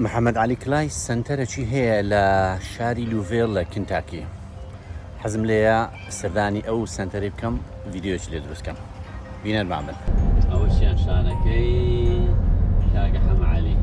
محمد علي کلای سنتەرێکی هەیە لە شاری لوڤێل لە کنتاکی. حەزم لێیە سەردانی ئەو سنتەرەی بکەم، ڤیدیۆکی لێ دروستکەم. بینەرمان بن. ئەوەشیان شانەکەی کاکە حەمە عەلی.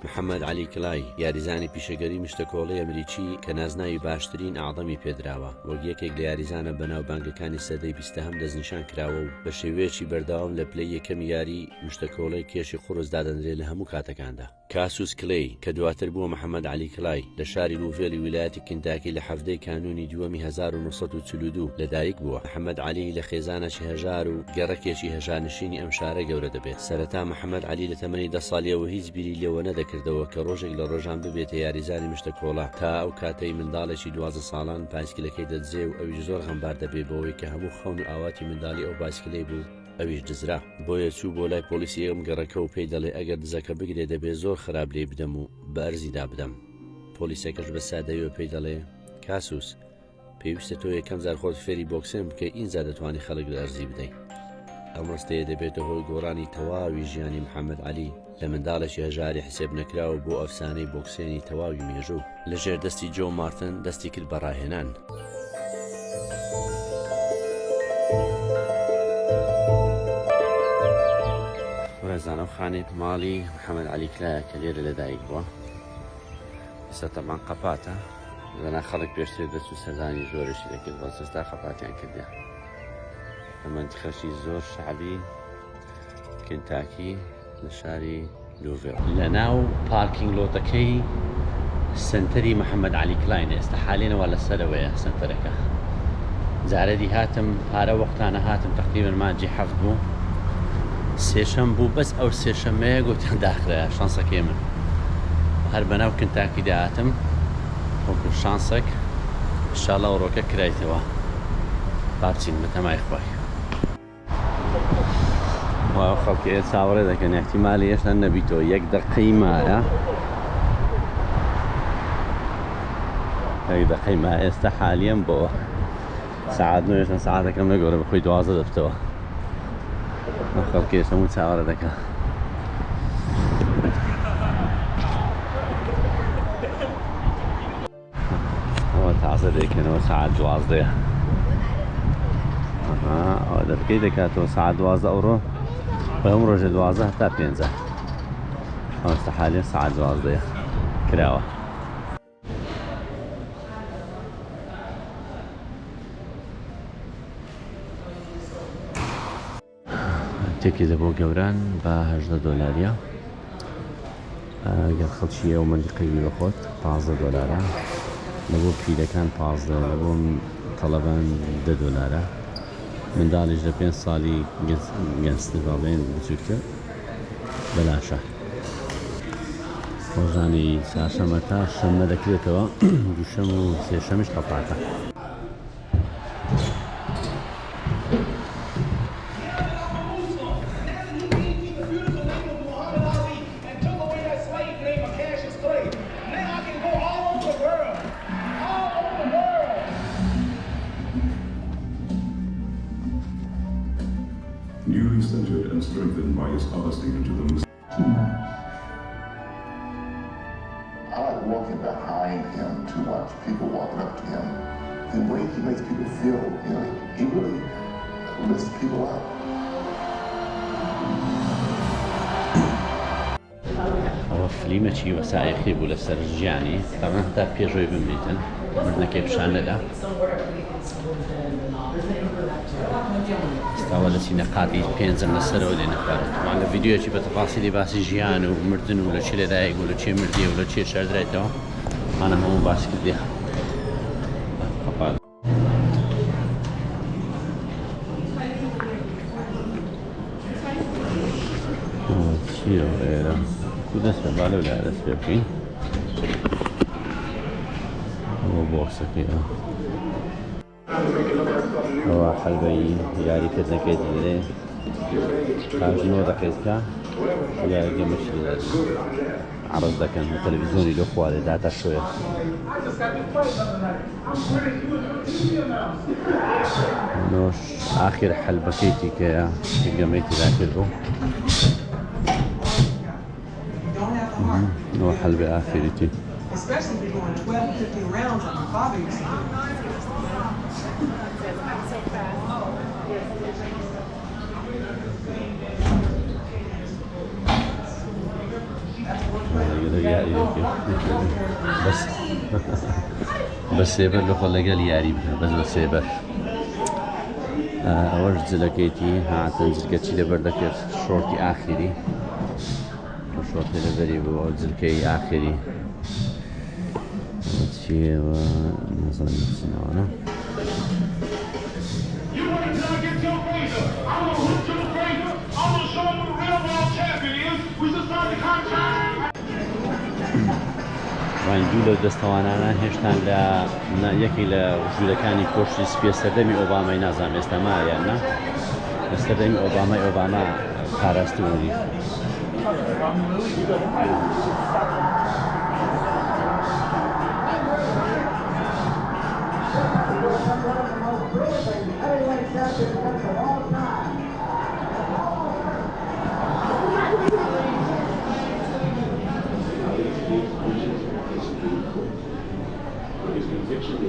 محەممەد عەلی کلای یاریزانی پیشەگەری مشتەکۆڵی ئەمریکی کە نازناوی باشترین ئاڵەمی پێدراوە، وەک یەکێک لە یاریزانە بەناوبانگەکانی سەدەی 20 دەستنیشان کراوە و بە شێوەیەکی بەردەوام لە پلەی یەکەم یاری مشتەکۆڵی کێشی قوڕس دادەنرێت لە هەموو کاتەکاندا. کاسوس کلەی کە دواتر بووە محەممەد عەلی کلای لە شاری لوڤێلی ویلایەتی کنتاکی لە هەفتەی کانونی دووەمی 1942 لەدایک بووە. محەممەد عەلی لە خێزانێکی هەژار و گەڕەکێکی هەژارنشینی ئەم شارە گەورە دەبێت. سەرەتا محەممەد عەلی لە تەمەنی 10 ساڵیەوە هیچ بیری لێوە نەدەکردەوە کە ڕۆژێک لە ڕۆژان ببێتە یاریزانی مشتەکۆڵە، تا ئەو کاتەی منداڵێکی 12 ساڵان پایسکلەکەی دەدزێ و ئەویش زۆر غەمبار دەبێت بەوەی کە هەموو خەون و ئاواتی منداڵی ئەو بایسکلەی بوو ئەویش دزرا. بۆیە چوو بۆ لای پۆلیسی ئەم گەڕەکە و پێی دەڵێ ئەگەر دزەکە بگرێ دەبێت زۆر خراپ لێ بدەم و بە ئەرزیدا بدەم. پۆلیسەکەش بە سادەیەوە پێی دەڵێ کاسوس پێویستە تۆ یەکەم جار خۆت فێری بۆکسێن بکەی، ئینجا دەتوانی خەڵک لە ئەرزی بدەیت. ئەم ڕستەیە دەبێتە هۆی گۆڕانی تەواوی ژیانی محەممەد عەلی لە منداڵێکی هەژاری حسێب نەکراوە بۆ ئەفسانەی بۆکسێنی تەواوی مێژوو. لەژێر دەستی جۆ مارتن دەستی کرد بەڕاهێنان. ڕێزانە و خانێک ماڵی محەممەد عەلی کلایە کە لێرە لەدایک بووە. ئێستا تەمان قەپاتە، لەنا خەڵک پێشتر دەچوو سەردانی زۆرشی دەکرد، بەس ئێستا قەپاتیان کردیە. لە مەنتیقەشی زۆر شەعبی کنتاکی لە شاری لوڤێل لە ناو پارکینگ لۆتەکەی سنتەری محەممەد عەلی کلاینە. ئێستا حالێنەوە لەسەرەوەیە سنتەرەکە. جارەدی هاتم پارە وەختانە هاتم تەقریبەن مانجی 7 بوو، سێشەم بوو، بەس ئەو سێشەمەیە گوتیان داخرایە. شانسەکەی من هەر بەناو کنتاکی داهاتم وەکو شانسێک. ئینشاڵڵا ئەوڕۆکە کرایتەوە، با بچین بە تەمای خوای. خەڵکی چاوەڕێ دەکەن احتیمالی ئێستا نەبیتەوە، 1 دقەی مایە، 1 دقەی مایە. ئێستا حالیەم بۆ ساعت 9 ساعتەکەم نەگۆرە بەخۆی 12 دەبتەوە. خەڵکی ئێستا هەموو چاوەڕێ دەکەن. ئەوە تازە دەکەنەوە ساعت 12. ئەوە دەبکەی دەکاتەوە ساعت 12 ئەوڕۆ بەم ڕۆژە 12 تا 5. ئەوەستا حالێن ساعت 12 کراوە. تێکێدە بۆ گەوران بە 18 دۆلاریە. گەر خەڵکی ئەو مەنطقەی بەخۆت 15 دۆلارە، لە بۆ پیرەکان 15، لە بۆ تەڵەبان 10 دۆلارە. منداڵیش لە 5 ساڵی گەنجتر باڵێن بچووکە بەلاشە. ڕۆژانی چهارشەممە تا شەممە دەکرێتەوە، دووشەم و سێشەمیش قەپاتە. Newly centered and strengthened by his honesty into the Muslim. I like walking behind him to watch people walking up to him. The way he makes people feel, he really lifts people up. ئەوە فلیمێکی وەسایەخی بوو لەسەر ژیانی، تەڕەن هەتا پێشەوەی بمریتن، مردنەکەی پیشان نەدا. ئێستاوە لە سینەقاتی 5 لەسەرەوە لێ نەخوارێت. لە ڤیدیۆکی بە تەفاسیلی باسی ژیان و مردن و لە چی لەدایک و لە چێ مردیە و لە چێ شاردرێتەوە مانە هەموو باسی کردیە. چیە ئێرە تو دەست پێ بالە لای دەست پێ بکەین. ئەوە بۆکسەکەیە، ئەوە حەلبەی یاریکردنەکەی دەرێ کاژنەوە دەکەیتکە یاریگەمەشی عرض دەکەن لە تەلەڤیزیۆنی لۆ خوارێ داتا شوێ. نۆش ئاخر حەلبەکەیتی کەیە گەمەی تدا کرد بوو. هو حلبة آخرتي. Especially if you're going 12 to 15 rounds like my father used to do. بس سيبر لو خلى قال ياري بس سيبر أول زلكيتي ها تنزل كتشي لبردك شورتي آخري شورتي لبري بقول زلكي آخري شيء ونظام نفسنا أنا وان جوله دەستەوانانە هێشتا لە یەکی لە ژوورەکانی کۆشتی سپیە سەردەمی ئۆبامای نازانام ئێستاما یاننا لە سەردەمی ئۆباما پاراستبوونی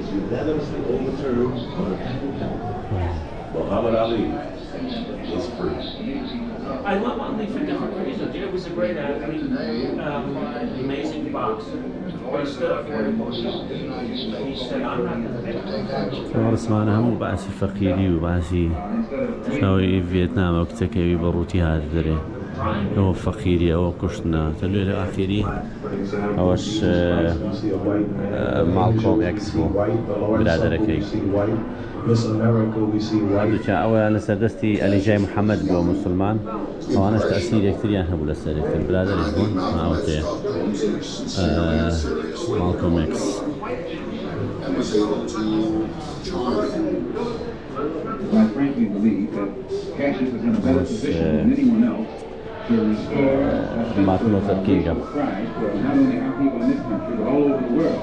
Is unanimously overturned on appeal. Muhammad Ali is free. I love Ali for different reasons. You know, he was a great athlete, amazing boxer. But he stood up for him. He said, I'm not going to شوار اسمعنا هم وبعسي فقيري وبعسي شاوي فيتنام أو كتكوي بروتي هذا دري هو فقيري أو كشنا تلو إلى آخري أوش مالكوم إكس برادركي هذا كان أول سردستي اللي جاي محمد بو مسلمان وأنا تأثير كثير يعني هبول السرير في البلاد يسمون ما أوتيه مالكوم إكس I frankly believe that Cassius is in a better position than anyone else to restore Martin Luther King. pride for not only our people in this country but all over the world.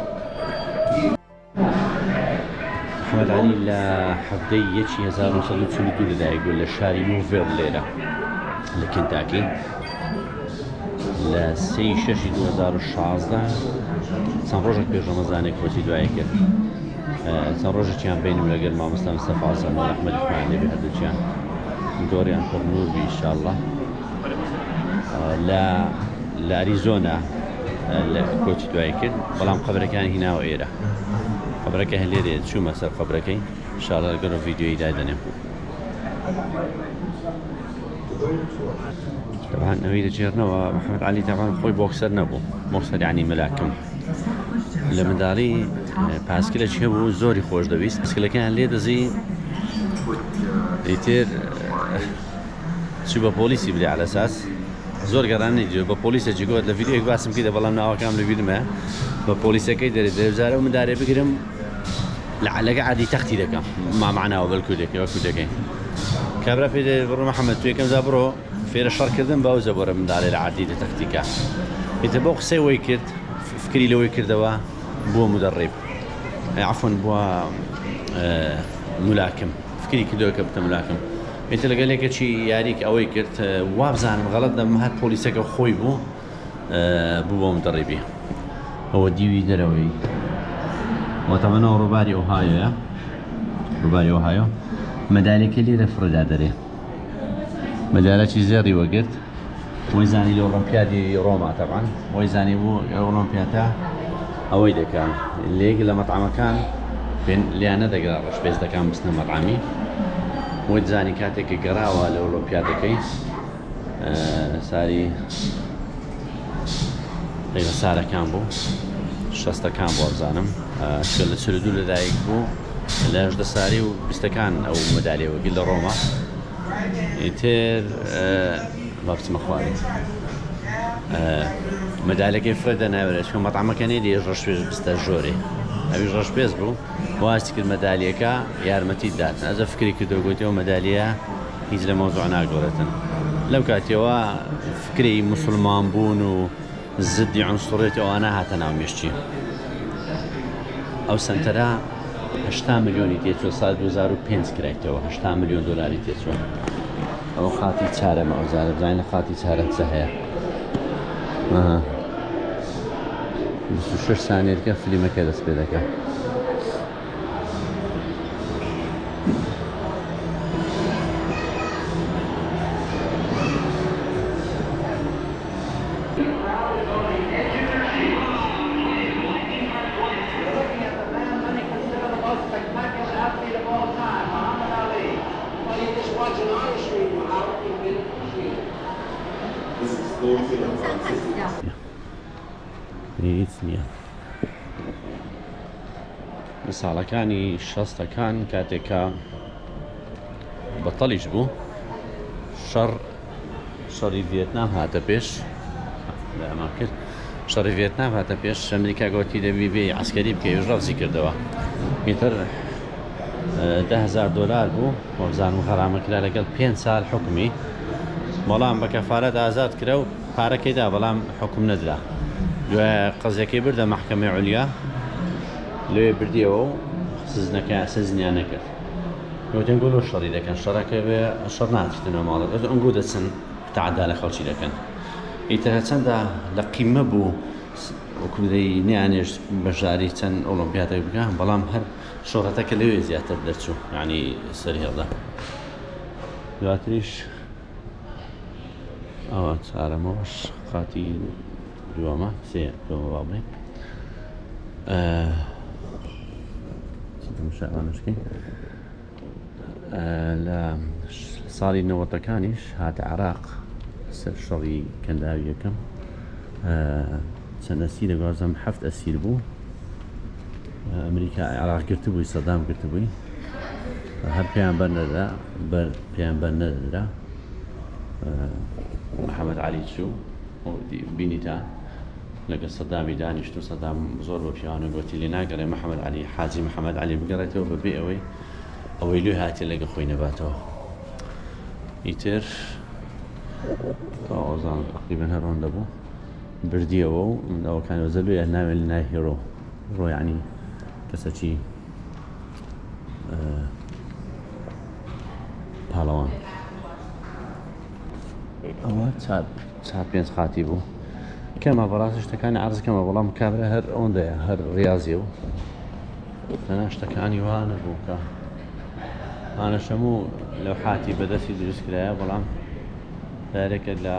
محمد علي لحفدي يشي 1932 دا يقول لشاري نوفيل ليرة لكنتاكي لسي شاشي 2016 سان روجك بيج رمضاني كوتي دعايك سان روجك كان بيني لقل مع مستوى مصطفى عصام والأحمد الإسماعيلي بهدو كان دوريان كورنور بي إن شاء الله لأريزونا كوتي دعايك بلام قبرك كان هنا وإيرا خبرك هليري شو مسار خبرك إن شاء الله نقرأ فيديو يدايدنا طبعا نريد جيرنا ومحمد علي طبعا خوي بوكسر نبو بوكسر يعني ملاكم لمداري باسكيلا شبو زوري خوش دويست باسكيلا كان هلي دزي يتير شو ببوليسي بلي على أساس زور قراني جو ببوليسي جيقود لفيديو يقباسم كده والله مناوا كامل فيديو ما ببوليسي كده دربزاره ومن داري بقرم لعلق عادي تختي دكا ما معناه بالكودك وكودك كابرا في برو محمد توي كم زابرو في الشر كذن باوزا برو من داري العادي تختيكا يتبوق سي ويكرد فكري لو يكرد دوا بو مدرب عفوا بو ملاكم فكري كدو كبت ملاكم انت اللي قال لك شي ياريك او يكرت وابزان غلط ما هاد بوليسك خوي بو مدربي هو ديوي دروي وطبعا روباري اوهايو يا روباري اوهايو مدالك اللي رفرد هذا مدالك زيري وقت ويزاني الاولمبيادي روما طبعا ويزاني بو الاولمبيادا اويدا كان اللي قال مطعم كان بين اللي انا دقرا رش بيز كان بسنا مطعمي ويزاني كاتك قراوه الاولمبيادا كي ساري غير سارة كان بو شستا كان بو أبزانم شكل سردو لدايق بو لاجد ساري وبستكان أو مدالية وقيل روما يتير بابس مخوالي مدالية كيف ردنا ولا شو مطعم كان يدي يجرش بيز بستاجوري أبي يجرش بيز بو واسك المدالية كا يارمتي داتنا إذا فكري كدو قلت يوم مدالية يجي لموضوعنا قولتنا لو كاتيوا فكري مسلمان بون زدي عنصريتي وانا هاتنا ومشتي او سنترا 8 مليون تيتو سال 2005 كرايتو 8 مليون دولار تيتو او خاطي تشاره ما زال زين خاطي تشاره سهيا 26 ثانية دیکە فیلمەکە دەست پێ دەکات. هیچ نییە. لە ساڵەکانی 60ەکان کاتێکە بەتەڵیش بوو شەڕی ڤێتنام هاتە پێش لە ئەمان کرد شەڕی ڤێتنام هاتە پێش ئەمریکا گوتی دەبی بێ عەسکەری بکەی ڕەوزی کردەوە میتر $10,000 بوو وەبزان و غەرامەکرا لەگەڵ 5 ساڵ حکمی بەڵام بە کەفارەت ئازاد کرا و پارەکەیدا بەڵام حکم نەدرا دوای قەزیەکەی بردە مەحکەمەی عولیا لێ بردیەوە و سزنیان نەکرد گوتیان گۆلۆ شەڕی دەکەن شەڕەکە بێ شەڕ ناترتنەوە ماڵە ئەنگۆ دەچن تعدا لە خەڵکی دەکەن ئیتر هەچەندە لە قیمە بوو وەکودەی نیانێش بەشداری چەند ئۆلۆمپیاتێک بکەن بەڵام هەر شۆڕەتەکە لەوێ زیاتر دەرچوو یعنی سەری هەڵدا دواتریش ئەوە چارەمەوەش قاتی دووەمە سێ دووەمە باڵێ شەوانشکی لە ساڵی 90ەکانیش هاتە عێراق سەر شەڕی کەنداوی یەکەم چەند ئەسیرە گوازم 7 ئەسیر بوو ئەمریکا عێراق گرتبووی سەدام گرتبووی هەر پێیان بەرنەدرا محەممەد عەلی چوو بینیتا لەگە سەدامی دانیشت و سەدام زۆر بە پیاوانە گوتی لێ ناگەڕێ محەممەد عەلی حاجی محەممەد عەلی بگەڕێتەوە بەبێ ئەوەی لێ هاتی لەگە خۆی نەباتەوە ئیتر ئەوزان تقریبەن هەڕۆن دەبوو بردیەوە و ئەوەکان وەزەلوێ ناوێ لە نای هێرۆ ڕۆیانی کەسەکی پاڵەوان ئەوە چار 5 خاتی بوو کەمە بەڕاستی شتەکانی عەرزکەمە بەڵام کابرا هەر ئەوەندەیە هەر ڕاضیە و تەنها شتەکانی وانە بوو کە ئانەش هەموو لەو حاتی بەدەستی دروست کرایە بەڵام دارێکت لە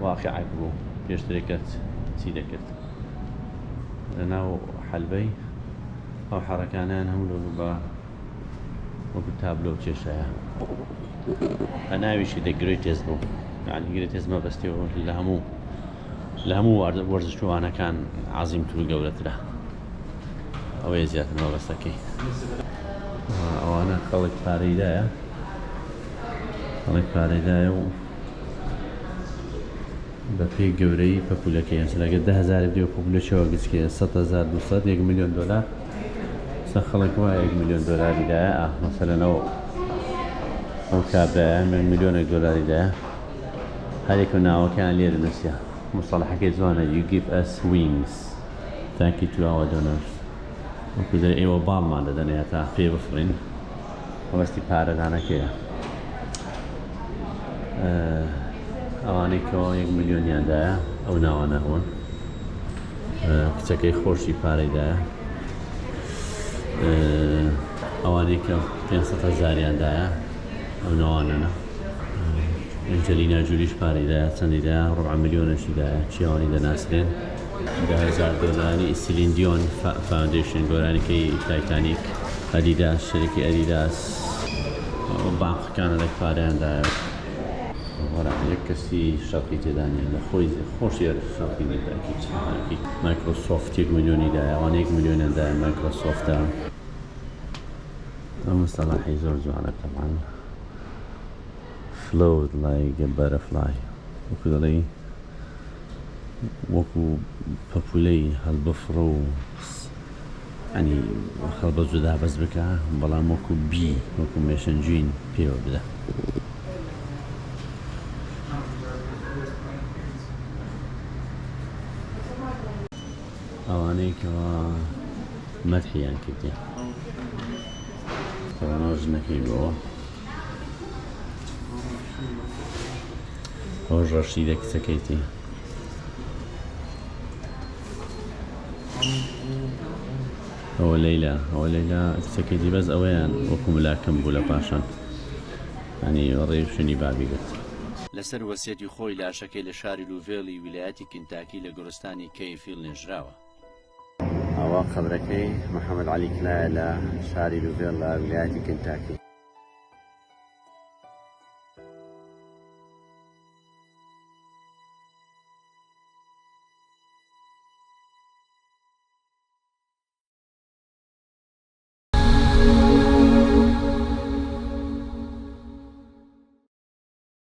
واقعیت بوو پێشترێکت چی دەکرد لەناو حەلبەی ئەو حەڕەکانیان هەموو بە وەکو تابلۆ کێشایە هەناویشی The Greatest بوو یعنی Greatest مەبەستیەوە لە هەموو وەرزشوانەکان عەزیمتر و گەورەترە ئەوەیە زیاتر مەبەستەکەی ئەوانە خەڵک پارەیدایە و بە پێی گەورەی پەپولەکەی لەگە 10,000 دیوە پۆپولەشەوە گچکێ $100,200 $1 ملیۆن سە خەڵک وایە $1 ملیۆن دایە مەسەلەن ئەو کابرایە $1 ملیۆن دایە هەرێک و ناوەکەیان لێ دەنووسیە مصطلحەکەی جوانە You give us wings Thank you to our donors وەکو دەرێ ئێوە باڵمان دەدەنێ تا پێ بفڕین وەستی پارەدانەکەیە ئەوانەی کەەوە $1 ملیۆنیاندایە ئەو ناوانە هەون کچەکەی خۆشی پارەیدایە ئەوانەی کە 500,000 ئەو ناوانەنە ئەنجەلینا جولیش پارەیدایە چەندیدایە $2 ملیۆنەشیدایە چیاوانی دەناسرێن $10,000 سیلین دیۆن فاوندیشن گۆرانەکەی تایتانیک ئەدیداس شەریکی ئەدیداس بانقەکانە لەک پارەیاندایە یەک کەسی شەڕقی تێدانێ لە خۆی خۆشی شەڕقی دەداکی مایکرۆسۆفت $1 ملیۆنی دایە ئەوان $1 ملیۆنیاندایە مایکرۆسۆفتە ئەم مستەلاحی زۆر جوانە طبعاً flowed like a butterfly وەکو دەڵێ وەکو پەپولەی هەڵبفڕە و ئەنی خەڵبە جودا بەس بکە بەڵام وەکو بی وەکو مێشەنجوین پێوە بدە ئەوانەی کەەوە مەدحیان کردیە کەوانەوە ژنەکەی بەوە ئەو ڕەشیدە کچەکەیتی ئەوە لەیلا کچەکەی بەس ئەوەیان وەکو ملاکەم بوو لە پاشان ینی ڕێوشنی بابی گرت لەسەر وەسیەتی خۆی لاشەکەی لە شاری لوڤێڵی ویلایەتی کنتاکی لە گۆڕستانی کەیفیل نێژراوە. ئەوە قەبرەکەی محەممەد عەلی کلایە لە شاری لوڤێڵ لە ویلایەتی کنتاکی.